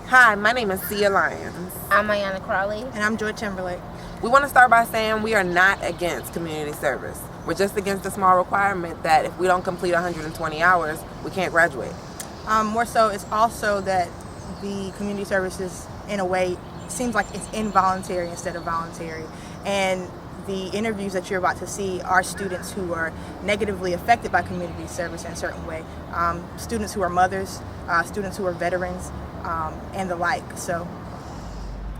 Hi, my name is Cia Lyons. I'm Ayana Crawley. And I'm Joy Timberlake. We want to start by saying we are not against community service. We're just against the small requirement that if we don't complete 120 hours, we can't graduate. More so, it's also that the community services, in a way, seems like it's involuntary instead of voluntary. And the interviews that you're about to see are students who are negatively affected by community service in a certain way. Students who are mothers, students who are veterans, and the like. So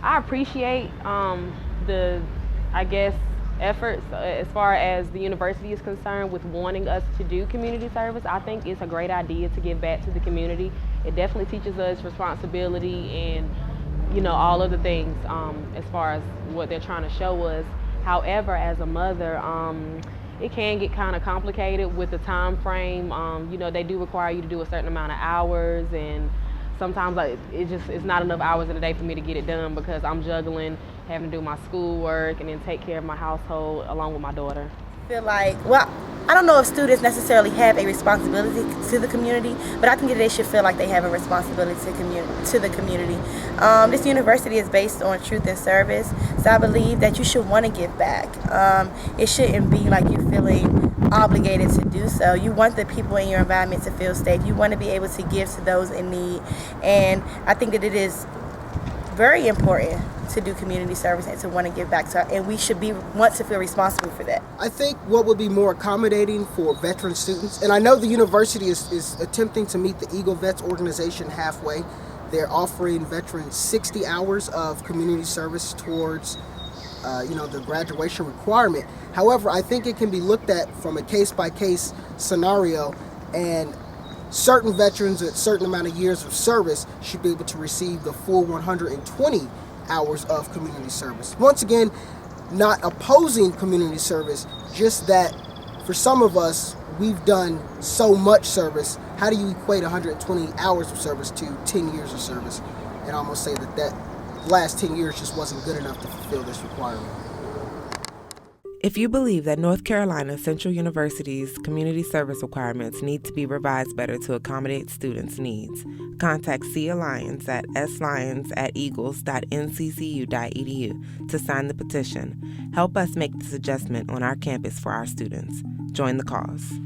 I appreciate the, efforts as far as the university is concerned with wanting us to do community service. I think it's a great idea to give back to the community. It definitely teaches us responsibility and, all of the things as far as what they're trying to show us. However, as a mother, it can get kind of complicated with the time frame. They do require you to do a certain amount of hours, and sometimes it's not enough hours in a day for me to get it done because I'm juggling having to do my schoolwork and then take care of my household along with my daughter. Feel like, well, I don't know if students necessarily have a responsibility to the community, but I think that they should feel like they have a responsibility to the community. This university is based on truth and service, so I believe that you should want to give back. It shouldn't be like you're feeling obligated to do so. You want the people in your environment to feel safe. You want to be able to give to those in need, and I think that it is very important to do community service and to want to give back to, and we should want to feel responsible for that. I think what would be more accommodating for veteran students, and I know the university is attempting to meet the Eagle Vets organization halfway. They're offering veterans 60 hours of community service towards the graduation requirement. However, I think it can be looked at from a case-by-case scenario, and certain veterans with a certain amount of years of service should be able to receive the full 120 hours of community service. Once again, not opposing community service, just that for some of us, we've done so much service. How do you equate 120 hours of service to 10 years of service? And almost say that last 10 years just wasn't good enough to fulfill this requirement. If you believe that North Carolina Central University's community service requirements need to be revised better to accommodate students' needs, contact Cia Lyons at slyons@eagles.nccu.edu to sign the petition. Help us make this adjustment on our campus for our students. Join the cause.